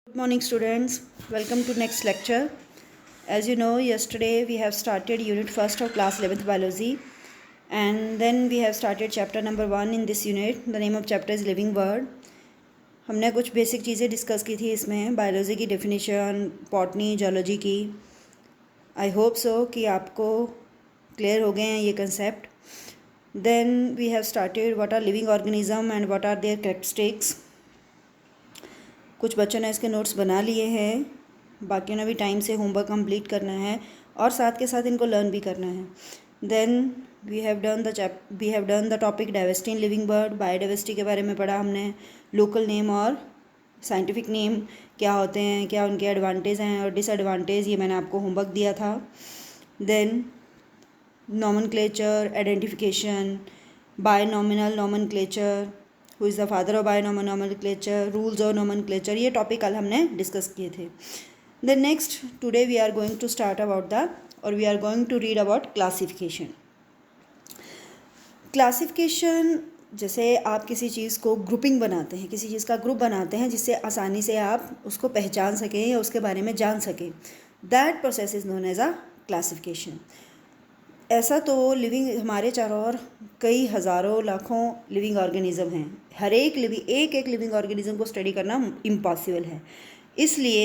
Good morning, students. Welcome to next lecture. As you know, yesterday we have started unit first of class 11th biology, and then we have started chapter number 1 in this unit. The name of chapter is living word. हमने कुछ basic चीज़ें discuss की थी इसमें, biology की definition, botany, zoology की. I hope so कि आपको क्लियर हो गए हैं ये concept. Then we have started what are living organism and what are their characteristics. कुछ बच्चों ने इसके नोट्स बना लिए हैं, बाकियों ने भी टाइम से होमवर्क कंप्लीट करना है और साथ के साथ इनको लर्न भी करना है. Then we have done the topic diversity in living bird. Biodiversity के बारे में पढ़ा हमने. लोकल नेम और साइंटिफिक नेम क्या होते हैं, क्या उनके एडवांटेज हैं और डिसएडवांटेज, ये मैंने आपको होमवर्क दिया था. Then nomenclature, identification, binomial nomenclature, who is the father of binomial nomenclature, rules of nomenclature, ये टॉपिक कल हमने डिस्कस किए थे. Then next today we are going to start about the or we are going to read about classification. Classification, जैसे आप किसी चीज़ को grouping बनाते हैं, किसी चीज़ का ग्रुप बनाते हैं जिससे आसानी से आप उसको पहचान सकें या उसके बारे में जान सकें. That process is known as a classification. ऐसा तो लिविंग हमारे चारों ओर कई हज़ारों लाखों लिविंग ऑर्गेनिज़म हैं. हर एक लिविंग ऑर्गेनिज़म को स्टडी करना इम्पॉसिबल है. इसलिए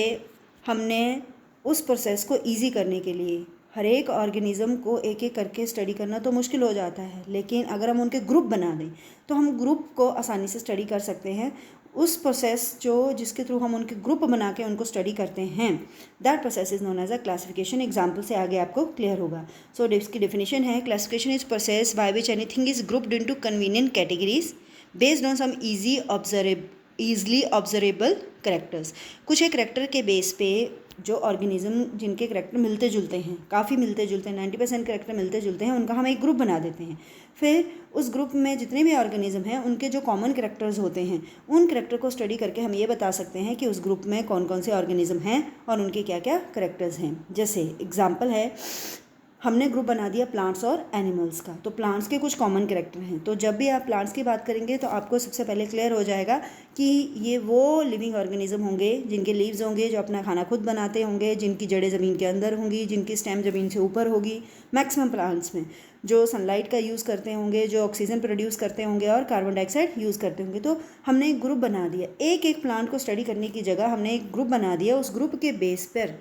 हमने उस प्रोसेस को इजी करने के लिए हर एक ऑर्गेनिज़म को एक एक करके स्टडी करना तो मुश्किल हो जाता है, लेकिन अगर हम उनके ग्रुप बना दें तो हम ग्रुप को आसानी से स्टडी कर सकते हैं. उस प्रोसेस जिसके थ्रू हम उनके ग्रुप बना के उनको स्टडी करते हैं, that process is known as a classification. Example से आगे आपको क्लियर होगा. सो इसकी डेफिनेशन है, classification is process by which anything is grouped into convenient categories based on some easily observable characters. कुछ एक करेक्टर के बेस पे जो ऑर्गेनिज्म जिनके करेक्टर मिलते जुलते हैं, काफ़ी मिलते जुलते हैं, 90% करेक्टर मिलते जुलते हैं, उनका हम एक ग्रुप बना देते हैं. फिर उस ग्रुप में जितने भी ऑर्गेनिज्म हैं उनके जो कॉमन करेक्टर्स होते हैं, उन करेक्टर को स्टडी करके हम ये बता सकते हैं कि उस ग्रुप में कौन कौन से ऑर्गेनिज्म हैं और उनके क्या क्या करेक्टर्स हैं. जैसे एग्जांपल है, हमने ग्रुप बना दिया प्लांट्स और एनिमल्स का, तो प्लांट्स के कुछ कॉमन कैरेक्टर हैं. तो जब भी आप प्लांट्स की बात करेंगे तो आपको सबसे पहले क्लियर हो जाएगा कि ये वो लिविंग ऑर्गेनिज्म होंगे जिनके लीव्स होंगे, जो अपना खाना खुद बनाते होंगे, जिनकी जड़ें ज़मीन के अंदर होंगी, जिनकी स्टेम ज़मीन से ऊपर होगी. मैक्सिमम प्लांट्स में जो सनलाइट का यूज़ करते होंगे, जो ऑक्सीजन प्रोड्यूस करते होंगे और कार्बन डाइऑक्साइड यूज़ करते होंगे. तो हमने एक ग्रुप बना दिया. एक एक प्लांट को स्टडी करने की जगह हमने एक ग्रुप बना दिया. उस ग्रुप के बेस पर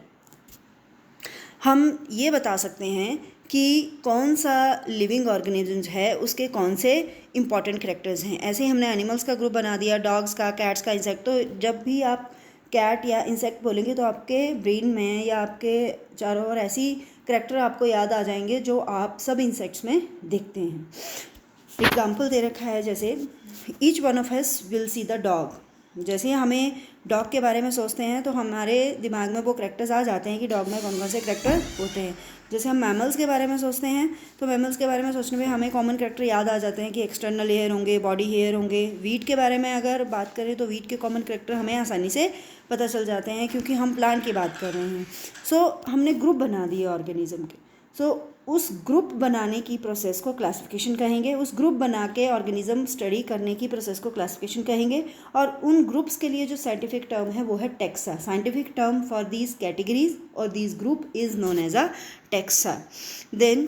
हम ये बता सकते हैं कि कौन सा लिविंग ऑर्गेनिज्म है, उसके कौन से इंपॉर्टेंट करेक्टर्स हैं. ऐसे ही हमने एनिमल्स का ग्रुप बना दिया, डॉग्स का, कैट्स का, इंसेक्ट. तो जब भी आप कैट या इंसेक्ट बोलेंगे तो आपके ब्रेन में या आपके चारों ओर ऐसी करेक्टर आपको याद आ जाएंगे जो आप सब इंसेक्ट्स में देखते हैं. एग्जाम्पल दे रखा है, जैसे each one of us will see the dog. जैसे हमें डॉग के बारे में सोचते हैं तो हमारे दिमाग में वो करेक्टर्स आ जाते हैं कि डॉग में कौन कौन से करेक्टर होते हैं. जैसे हम मैमल्स के बारे में सोचते हैं तो मैमल्स के बारे में सोचने में हमें कॉमन करेक्टर याद आ जाते हैं कि एक्सटर्नल हेयर होंगे, बॉडी हेयर होंगे. वीट के बारे में अगर बात करें तो वीट के कॉमन करेक्टर हमें आसानी से पता चल जाते हैं क्योंकि हम प्लांट की बात कर रहे हैं. सो हमने ग्रुप बना दिए ऑर्गेनिज्म के. सो उस ग्रुप बनाने की प्रोसेस को क्लासिफिकेशन कहेंगे. उस ग्रुप बना के ऑर्गेनिज्म स्टडी करने की प्रोसेस को क्लासिफिकेशन कहेंगे. और उन ग्रुप्स के लिए जो साइंटिफिक टर्म है वो है taxa. Scientific term for these categories or these group is known as a taxa. Then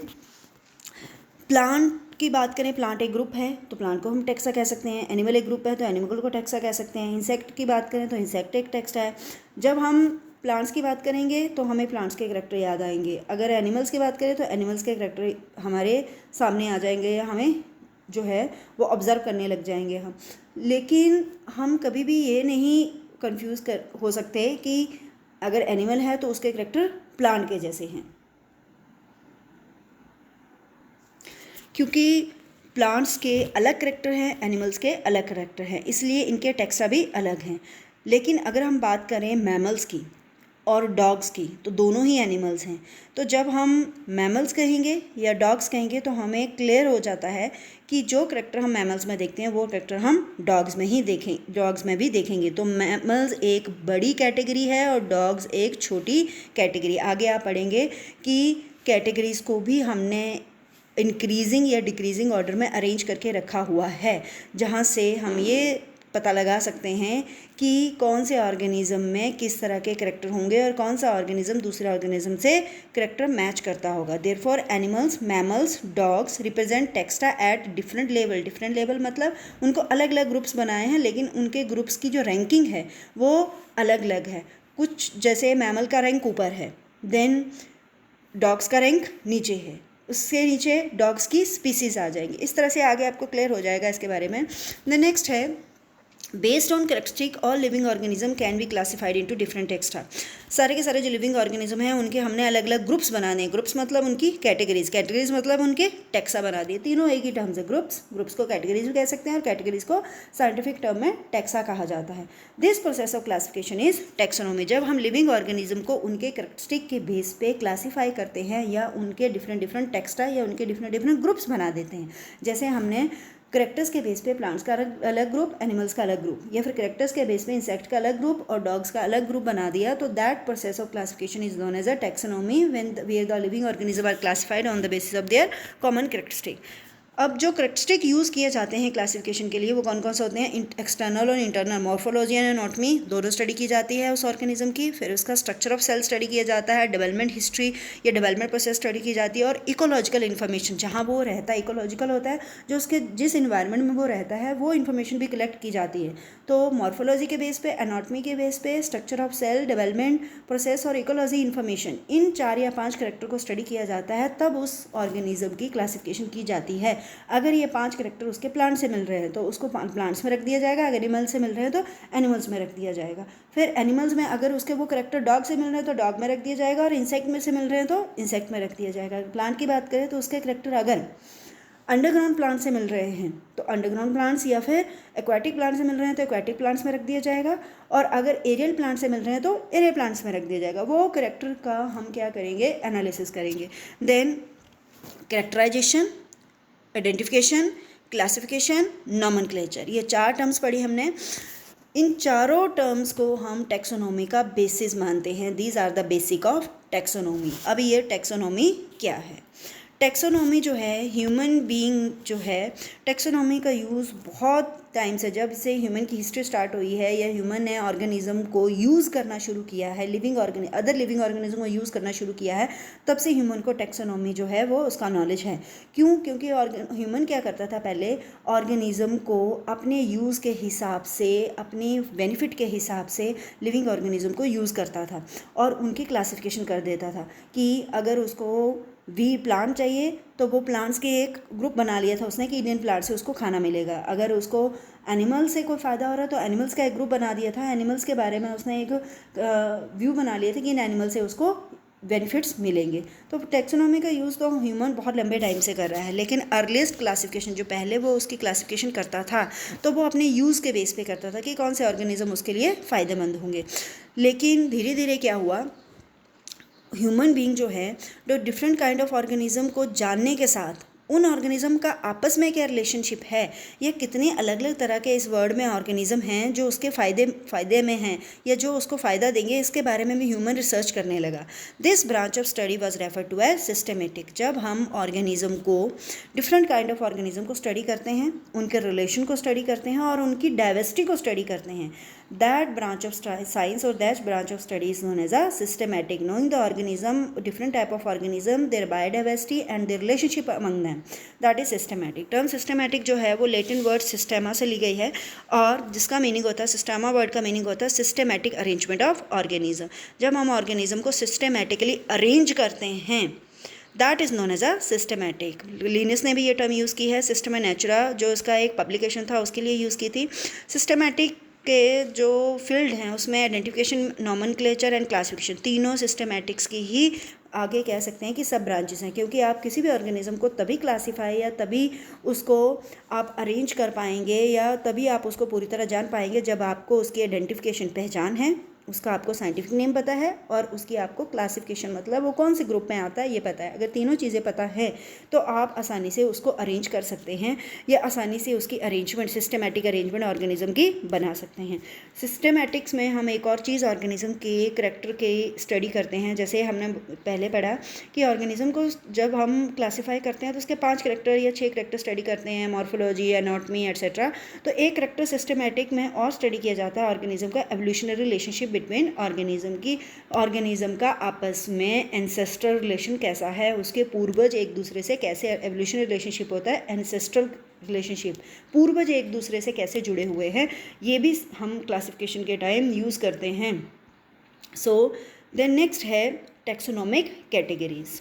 plant की बात करें, प्लांट एक ग्रुप है तो प्लांट को हम टेक्सा कह सकते हैं. एनिमल एक ग्रुप है तो एनिमल को टेक्सा कह सकते हैं. इंसेक्ट की बात करें तो इंसेक्ट एक टेक्सा है. जब हम प्लांट्स की बात करेंगे तो हमें प्लांट्स के करेक्टर याद आएंगे. अगर एनिमल्स की बात करें तो एनिमल्स के करेक्टर हमारे सामने आ जाएंगे या हमें जो है वो ऑब्ज़र्व करने लग जाएंगे हम. लेकिन हम कभी भी ये नहीं कंफ्यूज हो सकते कि अगर एनिमल है तो उसके करेक्टर प्लांट के जैसे हैं, क्योंकि प्लांट्स के अलग करेक्टर हैं, एनिमल्स के अलग करेक्टर हैं, इसलिए इनके टेक्सा भी अलग हैं. लेकिन अगर हम बात करें मैमल्स की और डॉग्स की तो दोनों ही एनिमल्स हैं. तो जब हम मैमल्स कहेंगे या डॉग्स कहेंगे तो हमें क्लियर हो जाता है कि जो करेक्टर हम मैमल्स में देखते हैं वो करेक्टर हम डॉग्स में भी देखेंगे. तो मैमल्स एक बड़ी कैटेगरी है और डॉग्स एक छोटी कैटेगरी. आगे आप पढ़ेंगे कि कैटेगरीज़ को भी हमने इंक्रीजिंग या डिक्रीजिंग ऑर्डर में अरेंज करके रखा हुआ है, जहाँ से हम ये पता लगा सकते हैं कि कौन से ऑर्गेनिज्म में किस तरह के करैक्टर होंगे और कौन सा ऑर्गेनिज्म दूसरे ऑर्गेनिज्म से करैक्टर मैच करता होगा। Therefore animals, mammals, dogs represent taxa at different level. Different level मतलब उनको अलग अलग ग्रुप्स बनाए हैं, लेकिन उनके ग्रुप्स की जो रैंकिंग है वो अलग अलग है। कुछ जैसे मैमल का रैंक ऊपर है, देन डॉग्स का रैंक नीचे है, उससे नीचे डॉग्स की स्पीसीज आ जाएंगी। इस तरह से आगे आपको क्लियर हो जाएगा इसके बारे में। द नेक्स्ट है based on characteristic all living organism can be classified into different taxa. सारे के सारे जो लिविंग ऑर्गेनिज्म हैं उनके हमने अलग अलग ग्रुप्स बनाने हैं। ग्रुप्स मतलब उनकी कैटेगरीज, कैटेगरीज मतलब उनके टेक्सा बना दिए। तीनों एक ही टर्म से ग्रुप्स, ग्रुप्स को कैटेगरीज भी कह सकते हैं और कैटेगरीज को साइंटिफिक टर्म में टेक्सा कहा जाता है। This process of classification is taxonomy. जब हम लिविंग ऑर्गेनिज्म को उनके कैरेक्टरिस्टिक के बेस पे क्लासीफाई करते हैं या उनके डिफरेंट डिफरेंट टेक्स्टा या उनके डिफरेंट डिफरेंट ग्रुप्स बना देते हैं। जैसे हमने करेक्टर्स के बेस पे प्लांट्स का अलग ग्रुप, एनिमल्स का अलग ग्रुप, या फिर करेक्टर्स के बेस पे इंसेक्ट का अलग ग्रुप और डॉग्स का अलग ग्रुप बना दिया, तो that process of classification is known as a taxonomy when where the living organism are classified on the basis of their common characteristic. अब जो करेक्टरिस्टिक यूज़ किए जाते हैं क्लासिफिकेशन के लिए वो कौन कौन से होते हैं? एक्सटर्नल और इंटरनल। मॉर्फोलॉजी एंड एनाटॉमी दोनों स्टडी की जाती है उस ऑर्गेनिज्म की। फिर उसका स्ट्रक्चर ऑफ सेल स्टडी किया जाता है, डेवलपमेंट हिस्ट्री या डेवलपमेंट प्रोसेस स्टडी की जाती है, और इकोलॉजिकल इन्फॉर्मेशन जहाँ वो रहता है, इकोलॉजिकल होता है जो उसके जिस इन्वायरमेंट में वो रहता है वो इन्फॉर्मेशन भी कलेक्ट की जाती है। तो मॉर्फोलॉजी के बेस पे, एनाटॉमी के बेस पे, structure of cell, development process और इकोलॉजी इन्फॉर्मेशन, इन 4 या 5 करैक्टर को स्टडी किया जाता है, तब उस ऑर्गेनिज्म की क्लासिफिकेशन की जाती है। अगर ये 5 करैक्टर उसके प्लांट से मिल रहे हैं तो उसको प्लांट्स में रख दिया जाएगा, अगर एनिमल से मिल रहे हैं तो एनिमल्स में रख दिया जाएगा। फिर एनिमल्स में अगर उसके वो करैक्टर डॉग से मिल रहे हैं तो डॉग में रख दिया जाएगा, और इंसेक्ट में से मिल रहे हैं तो इंसेक्ट में रख दिया जाएगा। प्लांट की बात करें तो उसके करैक्टर अगर अंडरग्राउंड प्लांट से मिल रहे हैं तो अंडरग्राउंड प्लांट्स, या फिर एक्वाटिक प्लांट से मिल रहे हैं तो एक्वाटिक प्लांट्स में रख दिया जाएगा, और अगर एरियल प्लांट से मिल रहे हैं तो एरियल प्लांट्स में रख दिया जाएगा। वो करैक्टर का हम क्या करेंगे? एनालिसिस करेंगे। Then characterization, identification, classification, nomenclature, ये 4 टर्म्स पढ़ी हमने। इन चारों टर्म्स को हम टैक्सोनॉमी का बेसिस मानते हैं। These are the basic of taxonomy. अब ये टैक्सोनॉमी क्या है? टैक्सोनॉमी जो है, ह्यूमन बीइंग जो है, टैक्सोनॉमी का यूज़ बहुत टाइम से, जब से ह्यूमन की हिस्ट्री स्टार्ट हुई है या ह्यूमन ने ऑर्गेनिज्म को यूज़ करना शुरू किया है, अदर लिविंग ऑर्गेनिज्म को यूज़ करना शुरू किया है, तब से ह्यूमन को टैक्सोनॉमी जो है वो उसका नॉलेज है। क्यों? क्योंकि ह्यूमन क्या करता था पहले, ऑर्गेनिज्म को अपने यूज़ के हिसाब से, अपनी बेनिफिट के हिसाब से लिविंग ऑर्गेनिज्म को यूज़ करता था और उनकी क्लासिफिकेशन कर देता था कि अगर उसको प्लांट चाहिए तो वो प्लांट्स के एक ग्रुप बना लिया था उसने कि इंडियन प्लांट से उसको खाना मिलेगा। अगर उसको एनिमल से कोई फ़ायदा हो रहा है तो एनिमल्स का एक ग्रुप बना दिया था, एनिमल्स के बारे में उसने एक व्यू बना लिया था कि इन एनिमल से उसको बेनिफिट्स मिलेंगे। तो टैक्सोनॉमी का यूज़ तो ह्यूमन बहुत लंबे टाइम से कर रहा है, लेकिन अर्लीस्ट क्लासिफिकेशन जो पहले वो उसकी क्लासिफिकेशन करता था तो वो अपने यूज़ के बेस पे करता था कि कौन से ऑर्गेनिज्म उसके लिए फ़ायदेमंद होंगे। लेकिन धीरे धीरे क्या हुआ, ह्यूमन बीइंग जो है जो डिफरेंट काइंड ऑफ ऑर्गेनिज्म को जानने के साथ उन ऑर्गेनिज्म का आपस में क्या रिलेशनशिप है, ये कितने अलग अलग तरह के इस वर्ल्ड में ऑर्गेनिज्म हैं जो उसके फ़ायदे में हैं या जो उसको फ़ायदा देंगे, इसके बारे में भी ह्यूमन रिसर्च करने लगा। This branch of study was refer to as systematic. जब हम ऑर्गेनिज्म को, डिफरेंट काइंड ऑफ ऑर्गेनिज्म को स्टडी करते हैं, उनके रिलेशन को स्टडी करते हैं और उनकी डाइवर्सिटी को स्टडी करते हैं, that branch of science or that branch of study is known as a systematic. Knowing the organism, different type of organism, their biodiversity and their relationship among them, that is systematic. term systematic जो है वो Latin word सिस्टेमा से ली गई है और जिसका meaning होता है, सिस्टेमा वर्ड का मीनिंग होता है सिस्टेमेटिक अरेंजमेंट ऑफ ऑर्गेनिज्म। जब हम ऑर्गेनिज्म को सिस्टेमेटिकली अरेंज करते हैं, that is known as a systematic. Linnaeus ने भी ये टर्म यूज़ की है, सिस्टमा नेचुरा जो उसका एक पब्लिकेशन था उसके लिए यूज़ की थी। सिस्टमेटिक के जो फील्ड हैं उसमें आइडेंटिफिकेशन, नॉमेनक्लेचर एंड क्लासिफिकेशन, तीनों सिस्टमेटिक्स की ही आगे कह सकते हैं कि सब ब्रांचेस हैं, क्योंकि आप किसी भी ऑर्गेनिज्म को तभी क्लासीफाई या तभी उसको आप अरेंज कर पाएंगे या तभी आप उसको पूरी तरह जान पाएंगे जब आपको उसकी आइडेंटिफिकेशन, पहचान है, उसका आपको साइंटिफिक नेम पता है और उसकी आपको क्लासिफिकेशन मतलब वो कौन से ग्रुप में आता है ये पता है। अगर तीनों चीज़ें पता है तो आप आसानी से उसको अरेंज कर सकते हैं या आसानी से उसकी अरेंजमेंट सिस्टमेटिक अरेंजमेंट ऑर्गेनिज्म की बना सकते हैं। सिस्टमेटिक्स में हम एक और चीज़ ऑर्गेनिज्म के करैक्टर की स्टडी करते हैं। जैसे हमने पहले पढ़ा कि ऑर्गेनिज्म को जब हम क्लासीफाई करते हैं तो उसके 5 करैक्टर या 6 करैक्टर स्टडी करते हैं, मॉर्फोलॉजी, एनाटॉमी एट्सेट्रा। तो एक करैक्टर सिस्टमेटिक में और स्टडी किया जाता है ऑर्गेनिज्म का एवोल्यूशनरी रिलेशनशिप बिटवीन ऑर्गेनिज्म का आपस में एंसेस्ट्रल रिलेशन कैसा है, उसके पूर्वज एक दूसरे से कैसे, एवोल्यूशनरी रिलेशनशिप होता है एंसेस्ट्रल रिलेशनशिप, पूर्वज एक दूसरे से कैसे जुड़े हुए हैं, ये भी हम क्लासिफिकेशन के टाइम यूज़ करते हैं। सो देन नेक्स्ट है टैक्सोनॉमिक कैटेगरीज।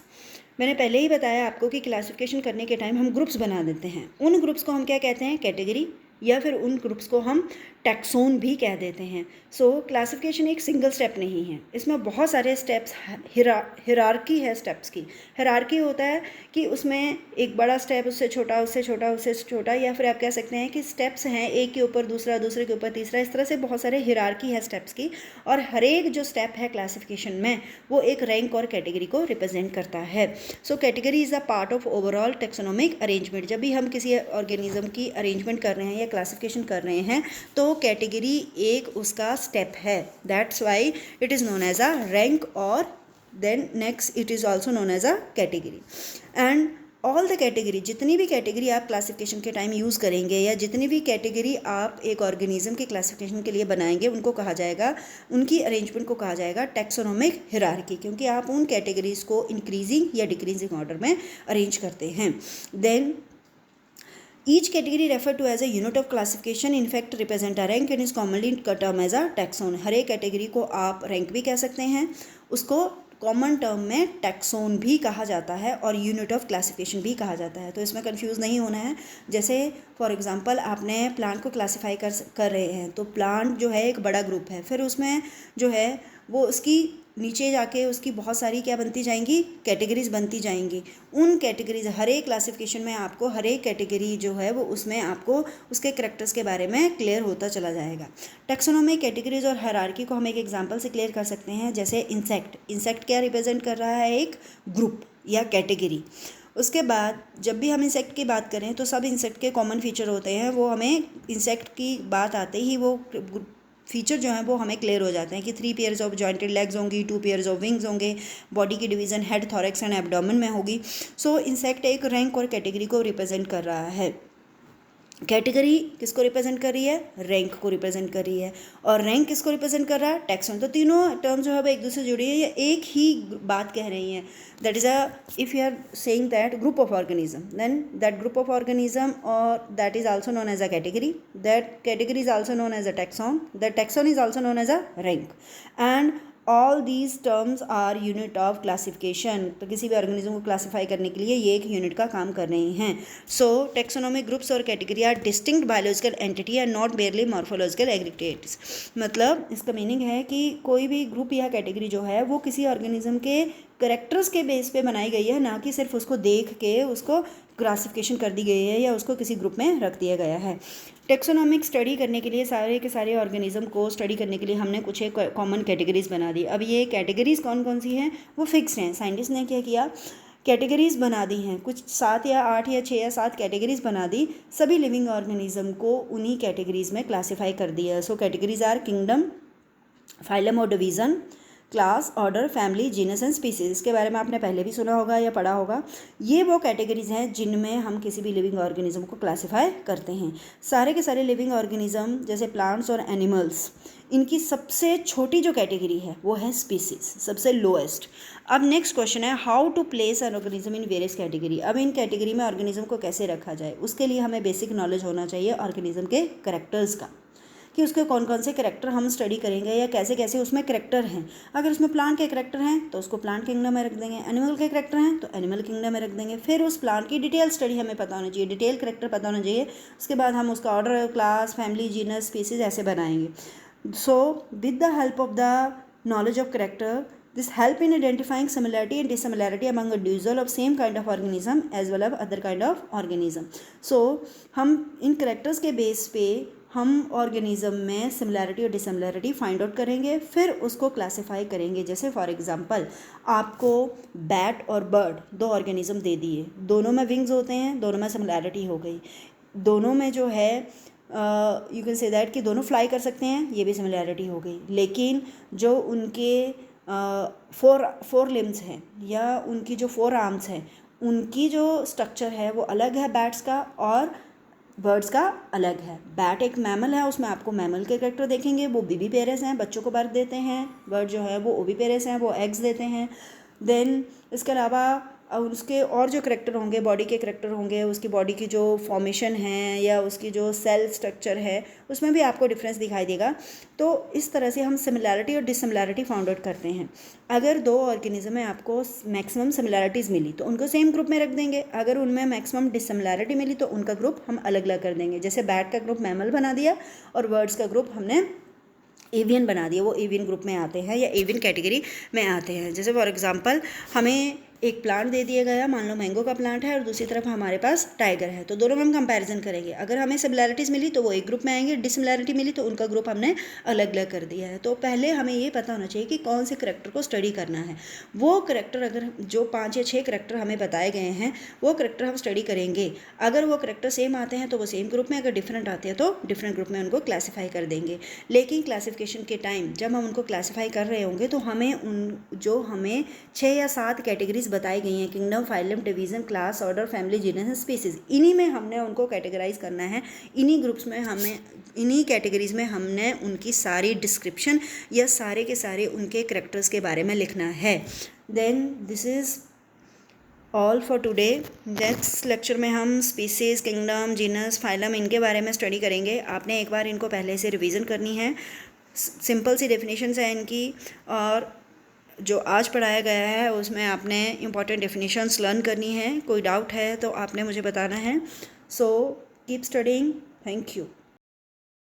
मैंने पहले ही बताया आपको कि क्लासिफिकेशन करने के टाइम हम ग्रुप्स बना देते हैं। उन ग्रुप्स को हम क्या कहते हैं, कैटेगरी, या फिर उन ग्रुप्स को हम टैक्सोन भी कह देते हैं। सो क्लासिफिकेशन एक सिंगल स्टेप नहीं है, इसमें बहुत सारे स्टेप्स, हिरार्की है स्टेप्स की। हिरार्की होता है कि उसमें एक बड़ा स्टेप, उससे छोटा, उससे छोटा, उससे छोटा, या फिर आप कह सकते हैं कि स्टेप्स हैं एक के ऊपर दूसरा, दूसरे के ऊपर तीसरा, इस तरह से बहुत सारे हिरार्की है स्टेप्स की। और हर एक जो स्टेप है क्लासिफिकेशन में वो एक रैंक और कैटेगरी को रिप्रेजेंट करता है। So category is a part of overall taxonomic arrangement. जब भी हम किसी ऑर्गेनिज्म की अरेंजमेंट कर रहे हैं या क्लासिफिकेशन कर रहे हैं तो कैटेगरी एक उसका स्टेप है। That's why it is known as a rank or then next it is also known as a category. And all the category, जितनी भी कैटेगरी आप क्लासिफिकेशन के टाइम यूज़ करेंगे या जितनी भी कैटेगरी आप एक ऑर्गेनिज्म के क्लासिफिकेशन के लिए बनाएंगे उनको कहा जाएगा, उनकी अरेंजमेंट को कहा जाएगा टैक्सोनॉमिक हिरार्की, क्योंकि आप उन कैटेगरीज को इंक्रीजिंग या डिक्रीजिंग ऑर्डर में अरेंज करते हैं। Then each category referred to as a unit of classification in fact represent a rank and is commonly termed as a taxon। हर एक कैटेगरी को आप रैंक भी कह सकते हैं, उसको कॉमन टर्म में टैक्सोन भी कहा जाता है और यूनिट ऑफ क्लासिफिकेशन भी कहा जाता है। तो इसमें कंफ्यूज नहीं होना है। जैसे फॉर एग्जांपल आपने प्लांट को क्लासिफाई कर रहे हैं तो प्लांट जो है एक बड़ा ग्रुप है, फिर उसमें जो है वो उसकी नीचे जाके उसकी बहुत सारी क्या बनती जाएंगी, कैटेगरीज बनती जाएंगी। उन कैटेगरीज हर एक क्लासिफिकेशन में आपको हर एक कैटेगरी जो है वो उसमें आपको उसके करैक्टर्स के बारे में क्लियर होता चला जाएगा। टैक्सोनॉमिक कैटेगरीज और हायरार्की को हम एक एग्जांपल से क्लियर कर सकते हैं। जैसे इंसेक्ट क्या रिप्रेजेंट कर रहा है, एक ग्रुप या कैटेगरी। उसके बाद जब भी हम इंसेक्ट की बात करें तो सब इंसेक्ट के कॉमन फीचर होते हैं, वो हमें इंसेक्ट की बात आते ही वो फीचर जो है वो हमें क्लियर हो जाते हैं कि 3 पेयर्स ऑफ जॉइंटेड लेग्स होंगी, 2 पेयर्स ऑफ विंग्स होंगे, बॉडी की division head, thorax and abdomen में होगी। सो इंसेक्ट एक रैंक और कैटेगरी को रिप्रेजेंट कर रहा है। कैटेगरी किसको रिप्रेजेंट कर रही है, रैंक को रिप्रेजेंट कर रही है, और रैंक किसको रिप्रेजेंट कर रहा है, टैक्सोन। तो तीनों टर्म जो है वो एक दूसरे से जुड़ी है, ये एक ही बात कह रही हैं। That is a if you are saying that group of organism, then that group of organism or that is also known as a category, that category is also known as a taxon, that taxon is also known as a rank and all these terms are unit of classification. तो किसी भी organism को classify करने के लिए ये एक unit का काम कर रही हैं। सो टैक्सोनॉमिक ग्रुप्स और category are distinct biological entity and not merely morphological aggregates. मतलब इसका मीनिंग है कि कोई भी ग्रुप या कैटेगरी जो है वो किसी ऑर्गेनिज्म के करैक्टर्स के बेस पे बनाई गई है, ना कि सिर्फ उसको देख के उसको क्लासिफिकेशन कर दी गई है या उसको किसी ग्रुप में रख दिया गया है। टैक्सोनॉमिक स्टडी करने के लिए सारे के सारे ऑर्गेनिज्म को स्टडी करने के लिए हमने कुछ एक कॉमन कैटेगरीज बना दी। अब ये कैटेगरीज कौन कौन सी हैं वो फिक्स हैं। साइंटिस्ट ने क्या किया, कैटेगरीज बना दी हैं, कुछ 7 या 8 या 6 या 7 कैटेगरीज बना दी, सभी लिविंग ऑर्गेनिज्म को उन्हीं कैटेगरीज में क्लासीफाई कर दिया। सो कैटेगरीज आर किंगडम, फाइलम और division, class, order, family, genus and species. इसके बारे में आपने पहले भी सुना होगा या पढ़ा होगा। ये वो कैटेगरीज हैं जिनमें हम किसी भी लिविंग ऑर्गेनिज्म को क्लासीफाई करते हैं। सारे के सारे लिविंग ऑर्गेनिज्म जैसे प्लांट्स और एनिमल्स, इनकी सबसे छोटी जो कैटेगरी है वो है स्पीसीज, सबसे लोएस्ट। अब नेक्स्ट क्वेश्चन है how to place an organism in various category. अब इन कैटेगरी में ऑर्गेनिज्म को कैसे रखा जाए, उसके लिए हमें बेसिक नॉलेज होना चाहिए ऑर्गेनिज्म के करैक्टर्स का, कि उसके कौन कौन से करैक्टर हम स्टडी करेंगे या कैसे कैसे उसमें करैक्टर हैं। अगर उसमें प्लांट के करैक्टर हैं तो उसको प्लांट किंगडम में रख देंगे, एनिमल के करैक्टर हैं तो एनिमल किंगडम में रख देंगे। फिर उस प्लांट की डिटेल स्टडी हमें पता होनी चाहिए, डिटेल करैक्टर पता होना चाहिए। उसके बाद हम उसका order, class, family, genus, species ऐसे बनाएंगे। So with the help of the knowledge of character, this help in identifying similarity and dissimilarity among individual of same kind of organism as well as other kind of organism. So हम इन characters के base पे हम organism में similarity और dissimilarity find out करेंगे, फिर उसको classify करेंगे। जैसे फॉर एग्जांपल आपको बैट और बर्ड दो ऑर्गेनिज्म दे दिए, दोनों में विंग्स होते हैं, दोनों में सिमिलैरिटी हो गई, दोनों में जो है यू कैन से दैट कि दोनों फ्लाई कर सकते हैं, ये भी सिमिलैरिटी हो गई। लेकिन जो उनके फोर लिम्स हैं या उनकी जो 4 आर्म्स हैं, उनकी जो स्ट्रक्चर है वो अलग है बैट्स का और बर्ड्स का अलग है। बैट एक मैमल है, उसमें आपको मैमल के कैरेक्टर देखेंगे, वो बीबी पेरेस हैं, बच्चों को बर्थ देते हैं। बर्ड जो है वो ओवी पेरेस हैं, वो एग्स देते हैं। देन इसके अलावा उसके और जो करेक्टर होंगे, बॉडी के करेक्टर होंगे, उसकी बॉडी की जो फॉर्मेशन है या उसकी जो सेल स्ट्रक्चर है, उसमें भी आपको डिफरेंस दिखाई देगा। तो इस तरह से हम सिमिलैरिटी और डिसिमिलैरिटी फाउंड आउट करते हैं। अगर दो ऑर्गेनिज्म में आपको मैक्सिमम सिमिलैरिटीज़ मिली तो उनको सेम ग्रुप में रख देंगे, अगर उनमें मैक्सिमम डिसिमिलैरिटी मिली तो उनका ग्रुप हम अलग अलग कर देंगे। जैसे बैट का ग्रुप मैमल बना दिया और बर्ड्स का ग्रुप हमने एवियन बना दिया, वो एवियन ग्रुप में आते हैं या एवियन कैटेगरी में आते हैं। जैसे फॉर एग्जांपल हमें एक प्लांट दे दिया गया, मान लो मैंगो का प्लांट है और दूसरी तरफ हमारे पास टाइगर है, तो दोनों में हम कंपैरिजन करेंगे। अगर हमें सिमिलैरिटीज़ मिली तो वो एक ग्रुप में आएंगे, डिसिमिलैरिटी मिली तो उनका ग्रुप हमने अलग अलग कर दिया है। तो पहले हमें ये पता होना चाहिए कि कौन से करेक्टर को स्टडी करना है। वो करेक्टर अगर जो 5 या 6 करेक्टर हमें बताए गए हैं वो करेक्टर हम स्टडी करेंगे। अगर वो करेक्टर सेम आते हैं तो वो सेम ग्रुप में, अगर डिफरेंट आते हैं तो डिफरेंट ग्रुप में उनको क्लासीफाई कर देंगे। लेकिन क्लासिफिकेशन के टाइम जब हम उनको क्लासीफाई कर रहे होंगे तो हमें हमें 6 या 7 कैटेगरीज बताई गई हैं, kingdom, phylum, division, class, order, family, genus, species, इन्हीं में हमने उनको कैटेगराइज करना है। इन्हीं ग्रुप्स में हमें, इन्हीं कैटेगरीज में हमने उनकी सारी डिस्क्रिप्शन या सारे के सारे उनके करेक्टर्स के बारे में लिखना है। Then this is all for today. Next lecture में हम स्पीसीज, किंगडम, जीनस, फाइलम, इनके बारे में स्टडी करेंगे। आपने एक बार इनको पहले से रिवीजन करनी है। सिंपल सी डेफिनेशंस है इनकी, और जो आज पढ़ाया गया है उसमें आपने इंपॉर्टेंट डेफिनेशंस लर्न करनी है। कोई डाउट है तो आपने मुझे बताना है। So keep studying. Thank you.